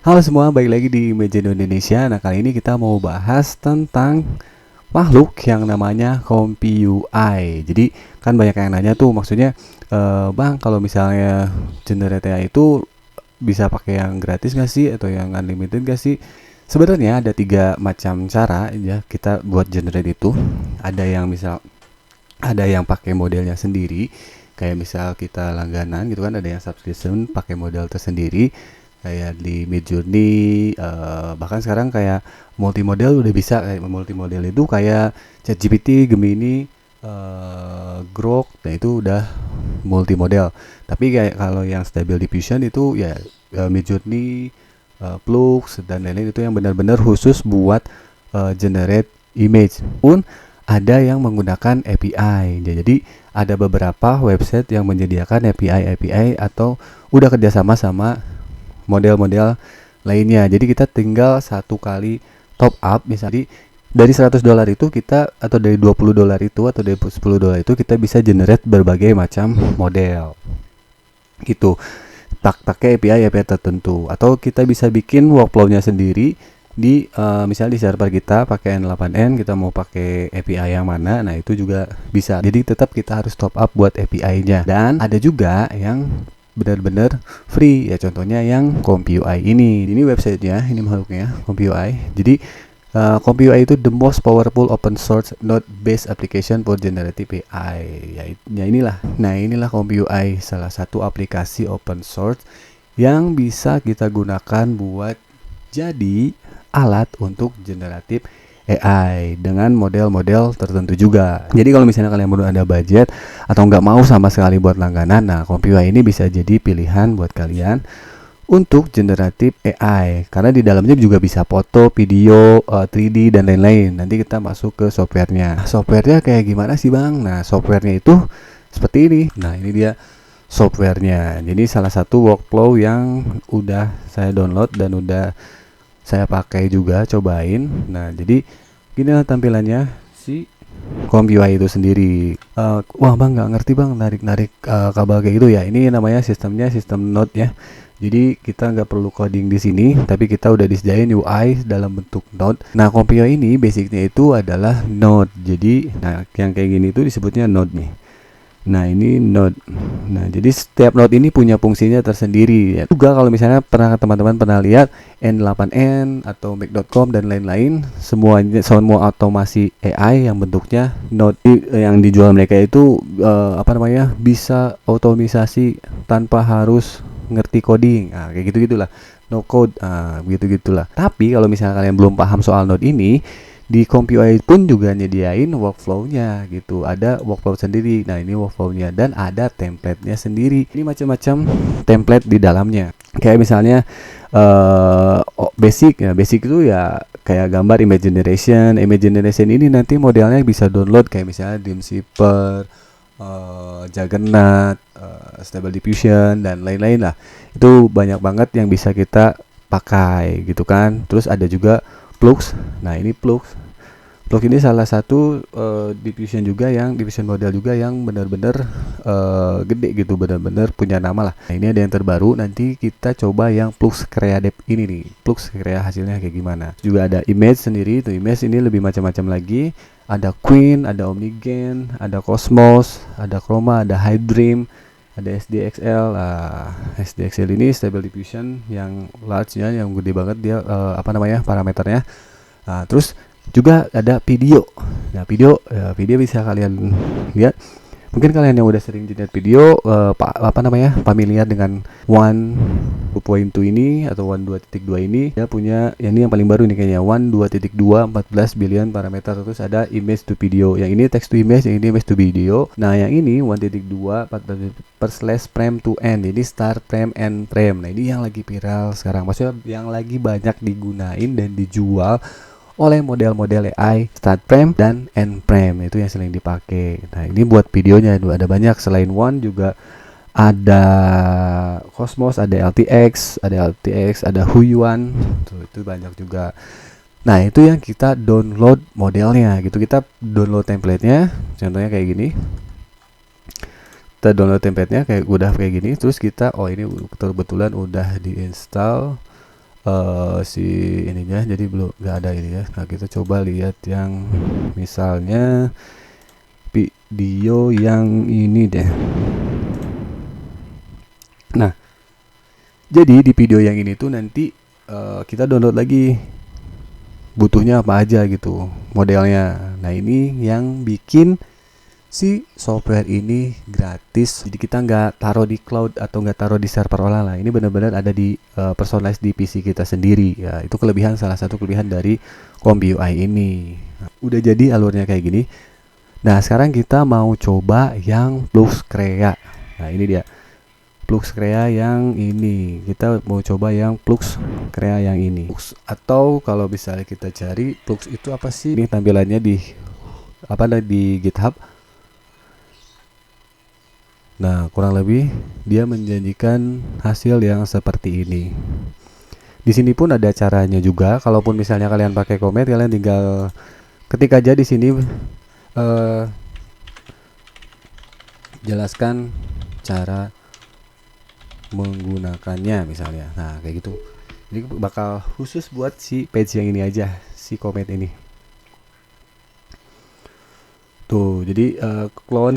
Halo semua, balik lagi di Imagindo Indonesia. Nah, kali ini kita mau bahas tentang makhluk yang namanya CompuUI. Jadi, kan banyak yang nanya tuh, maksudnya, Bang, kalau misalnya generate AI itu bisa pakai yang gratis nggak sih atau yang unlimited nggak sih? Sebenarnya ada tiga macam cara ya kita buat generate itu. Ada yang pakai modelnya sendiri, kayak misal kita langganan gitu kan, ada yang subscription pakai model tersendiri kayak di Midjourney, bahkan sekarang kayak multimodel udah bisa. Kayak multimodel itu kayak ChatGPT, Gemini, Grok, nah itu udah multimodel. Tapi kayak kalau yang Stable Diffusion itu ya Midjourney, Flux dan lain-lain, itu yang benar-benar khusus buat generate image. Pun ada yang menggunakan API. Jadi ada beberapa website yang menyediakan API atau udah kerjasama sama model-model lainnya. Jadi kita tinggal satu kali top up, misalnya dari $100 itu kita, atau dari $20 itu, atau dari $10 itu kita bisa generate berbagai macam model gitu, pakai API tertentu. Atau kita bisa bikin workflow-nya sendiri di misalnya di server kita pakai N8N, kita mau pakai API yang mana, nah itu juga bisa. Jadi tetap kita harus top up buat API-nya. Dan ada juga yang benar-benar free ya, contohnya yang CompuUI ini websitenya, ini makhluknya CompuUI. Jadi CompuUI itu the most powerful open source node based application for generative AI ya, inilah CompuUI, salah satu aplikasi open source yang bisa kita gunakan buat jadi alat untuk generatif AI dengan model-model tertentu juga. Jadi kalau misalnya kalian belum ada budget atau nggak mau sama sekali buat langganan, nah CompuUI ini bisa jadi pilihan buat kalian untuk generatif AI, karena di dalamnya juga bisa foto, video, 3D dan lain-lain. Nanti kita masuk ke softwarenya. Softwarenya kayak gimana sih Bang? Nah, softwarenya itu seperti ini. Nah, ini dia softwarenya. Jadi salah satu workflow yang udah saya download dan udah saya pakai juga, cobain. Nah, jadi gini lah tampilannya si CompuUI itu sendiri. Wah Bang, nggak ngerti Bang narik-narik kabel kayak gitu ya. Ini namanya sistemnya sistem Node ya. Jadi kita nggak perlu coding di sini, tapi kita udah disediain UI dalam bentuk Node. Nah, CompuUI ini basicnya itu adalah Node. Jadi, nah yang kayak gini itu disebutnya Node nih. Nah, ini node. Nah, jadi setiap node ini punya fungsinya tersendiri ya. Juga kalau misalnya teman-teman pernah lihat N8N atau Make.com dan lain-lain, semua otomasi AI yang bentuknya node yang dijual mereka itu bisa otomisasi tanpa harus ngerti coding. Nah, kayak gitu-gitulah. No code, gitu-gitulah. Tapi kalau misalnya kalian belum paham soal node ini, di CompuUI pun juga nyediain workflow-nya gitu. Ada workflow sendiri. Nah, ini workflow-nya dan ada template-nya sendiri. Ini macam-macam template di dalamnya. Kayak misalnya basic ya. Basic itu ya kayak gambar image generation. Image generation ini nanti modelnya bisa download kayak misalnya Dreamweaver, Juggernaut, Stable Diffusion dan lain-lain lah. Itu banyak banget yang bisa kita pakai gitu kan. Terus ada juga Flux. Nah, ini Flux ini salah satu diffusion model juga yang benar-benar gede gitu, benar-benar punya nama lah. Nah, ini ada yang terbaru, nanti kita coba yang Flux Creative ini nih. Flux Creative hasilnya kayak gimana. Juga ada image sendiri, tuh image ini lebih macam-macam lagi. Ada Queen, ada Omnigen, ada Cosmos, ada Chroma, ada Hydream, ada SDXL. SDXL ini Stable Diffusion yang large ya, yang gede banget dia parameternya. Terus juga ada video. Nah, video bisa kalian lihat. Mungkin kalian yang udah sering generate video familiar dengan 1.2 ini atau 1.2.2 ini, dia punya ini yang paling baru nih kayaknya 1.2.2 14 billion parameter. Terus ada image to video, yang ini text to image, yang ini image to video. Nah, yang ini 1.2 per/frame to end, ini start frame end frame. Nah, ini yang lagi viral sekarang, maksudnya yang lagi banyak digunain dan dijual oleh model-model AI start frame dan end frame, itu yang sering dipakai. Nah, ini buat videonya ada banyak. Selain One juga ada Cosmos, ada LTX, ada Huiyuan, itu banyak juga. Nah, itu yang kita download modelnya gitu. Kita download template-nya, contohnya kayak gini. Kita download template-nya kayak udah kayak gini. Terus kita ini kebetulan udah diinstal si ininya, jadi belum nggak ada ini ya. Nah kita coba lihat yang misalnya video yang ini deh. Nah jadi di video yang ini tuh nanti kita download lagi butuhnya apa aja gitu modelnya. Nah ini yang bikin si software ini gratis, jadi kita nggak taruh di cloud atau nggak taruh di server orang lah. Ini benar-benar ada di personalize di PC kita sendiri ya. Itu kelebihan, salah satu kelebihan dari CompuUI ini. Nah, udah jadi alurnya kayak gini. Nah sekarang kita mau coba yang Fluxcrea. Nah ini dia Fluxcrea yang ini. Kita mau coba yang Fluxcrea yang ini. Atau kalau misalnya kita cari Flux itu apa sih? Ini tampilannya di di GitHub. Nah, kurang lebih dia menjanjikan hasil yang seperti ini. Di sini pun ada caranya juga. Kalaupun misalnya kalian pakai Comet, kalian tinggal ketik aja di sini jelaskan cara menggunakannya misalnya. Nah kayak gitu, ini bakal khusus buat si page yang ini aja, si Comet ini tuh. Jadi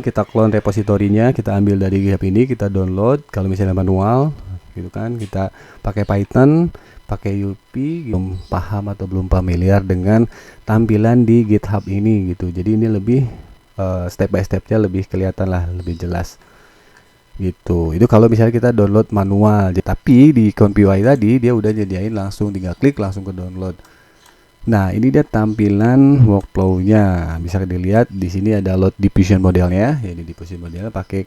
kita clone repositorinya, kita ambil dari GitHub ini, kita download. Kalau misalnya manual gitu kan, kita pakai Python, pakai UP, belum paham atau belum familiar dengan tampilan di GitHub ini gitu. Jadi ini lebih step by stepnya lebih kelihatan lah, lebih jelas gitu. Itu kalau misalnya kita download manual. Tapi di CompuUI tadi dia udah nyediain langsung, tinggal klik langsung ke download. Nah ini dia tampilan workflow-nya. Bisa dilihat di sini ada load diffusion modelnya. Ya, ini diffusion modelnya pakai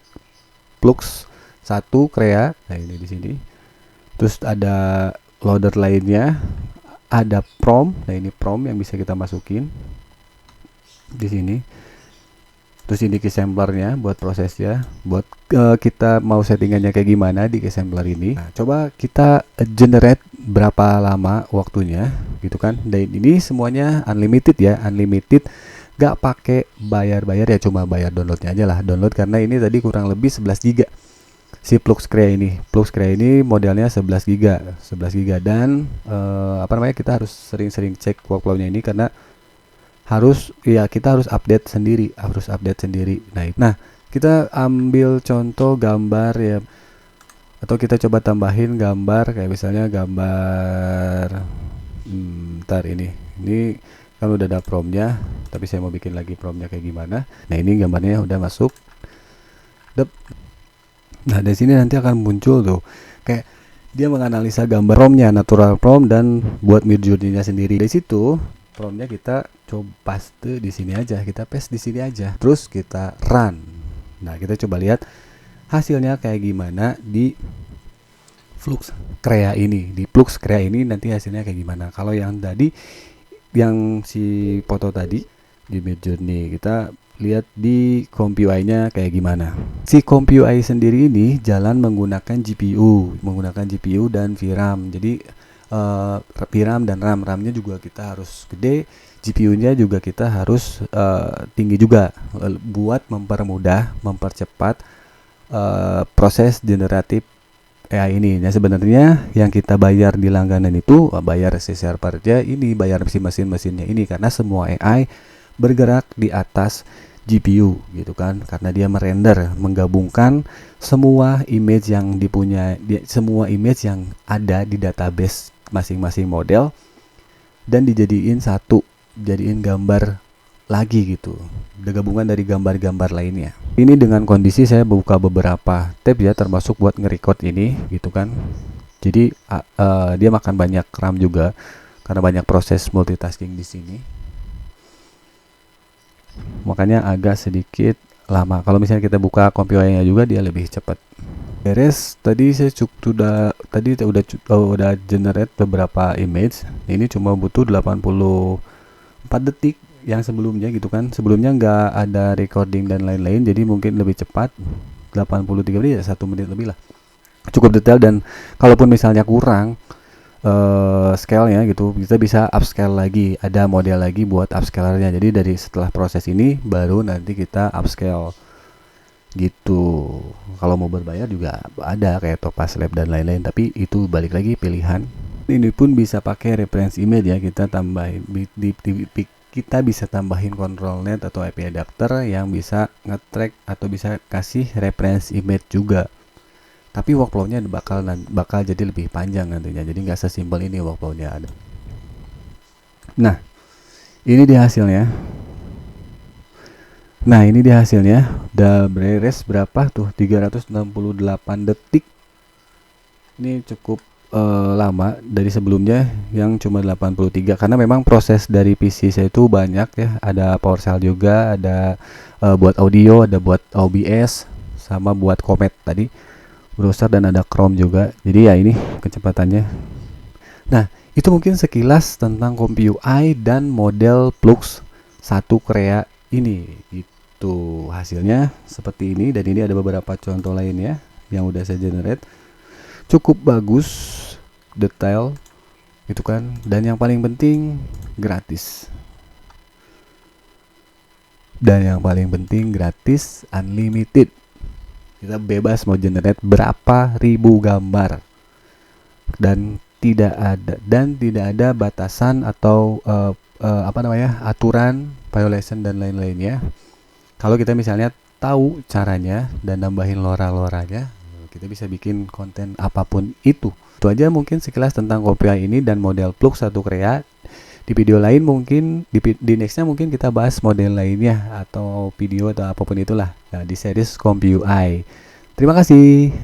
Flux 1 Crea. Nah ini di sini. Terus ada loader lainnya, ada prompt. Nah ini prompt yang bisa kita masukin di sini. Terus ini keysemplernya buat prosesnya, buat kita mau settingannya kayak gimana di keysempler ini. Nah, coba kita generate berapa lama waktunya gitu kan. Dan ini semuanya unlimited ya, unlimited, gak pakai bayar-bayar ya, cuma bayar downloadnya aja lah. Download karena ini tadi kurang lebih 11 GB si Fluxcrea ini. Fluxcrea ini modelnya 11 GB, 11 GB. Dan kita harus sering-sering cek workflow-nya ini karena kita harus update sendiri, Nah, kita ambil contoh gambar ya, atau kita coba tambahin gambar kayak misalnya gambar ntar ini kan udah ada promptnya, tapi saya mau bikin lagi promptnya kayak gimana. Nah ini gambarnya udah masuk. Nah dari sini nanti akan muncul tuh kayak dia menganalisa gambar promptnya, natural prompt, dan buat Midjourney-nya sendiri. Dari situ promptnya kita coba paste di sini aja, kita paste di sini aja, terus kita run. Nah kita coba lihat hasilnya kayak gimana di Fluxcrea ini. Di Fluxcrea ini nanti hasilnya kayak gimana. Kalau yang tadi, yang si foto tadi di Midjourney, kita lihat di CompuUI-nya kayak gimana. Si CompuUI sendiri ini jalan menggunakan GPU dan VRAM. Jadi VRAM dan RAM-nya juga kita harus gede, GPU-nya juga kita harus tinggi juga buat mempercepat proses generatif AI ini. Nah sebenarnya yang kita bayar di langganan itu bayar si servernya ini, bayar si mesinnya ini, karena semua AI bergerak di atas GPU gitu kan, karena dia menggabungkan semua image yang semua image yang ada di database masing-masing model dan jadiin gambar lagi gitu, gabungan dari gambar-gambar lainnya. Ini dengan kondisi saya buka beberapa tab ya, termasuk buat nge-record ini gitu kan. Jadi dia makan banyak RAM juga karena banyak proses multitasking di sini, makanya agak sedikit lama. Kalau misalnya kita buka CompuUI-nya juga dia lebih cepat. Beres. Tadi saya udah generate beberapa image. Ini cuma butuh 84 detik yang sebelumnya gitu kan. Sebelumnya nggak ada recording dan lain-lain, jadi mungkin lebih cepat. 83 menit ya, 1 menit lebih lah. Cukup detail, dan kalaupun misalnya kurang scale-nya gitu, kita bisa upscale lagi, ada model lagi buat upscalernya. Jadi dari setelah proses ini baru nanti kita upscale gitu. Kalau mau berbayar juga ada kayak Topaz Lab dan lain-lain, tapi itu balik lagi pilihan Ini pun bisa pakai reference image ya, kita tambahin kita bisa tambahin control net atau IP adapter yang bisa nge-track atau bisa kasih reference image juga. Tapi workflow-nya bakal jadi lebih panjang nantinya. Jadi nggak sesimpel ini workflow-nya ada. Nah, ini dia hasilnya. Nah, ini dia hasilnya. Udah beres berapa tuh? 368 detik. Ini cukup lama dari sebelumnya yang cuma 83, karena memang proses dari PC saya itu banyak ya, ada PowerShell juga, ada buat audio, ada buat OBS, sama buat Comet tadi browser, dan ada Chrome juga. Jadi ya ini kecepatannya. Nah, itu mungkin sekilas tentang CompuUI dan model Flux 1 Crea ini. Itu hasilnya seperti ini, dan ini ada beberapa contoh lainnya yang udah saya generate. Cukup bagus, detail itu kan, dan yang paling penting gratis. Unlimited. Kita bebas mau generate berapa ribu gambar, dan tidak ada batasan atau aturan violation dan lain-lainnya. Kalau kita misalnya tahu caranya dan nambahin lora-loranya, kita bisa bikin konten apapun itu. Itu aja mungkin sekilas tentang CompuUI ini dan model Flux 1 Crea. Di video lain mungkin di nextnya mungkin kita bahas model lainnya atau video atau apapun itulah, nah, di series CompuUI. Terima kasih.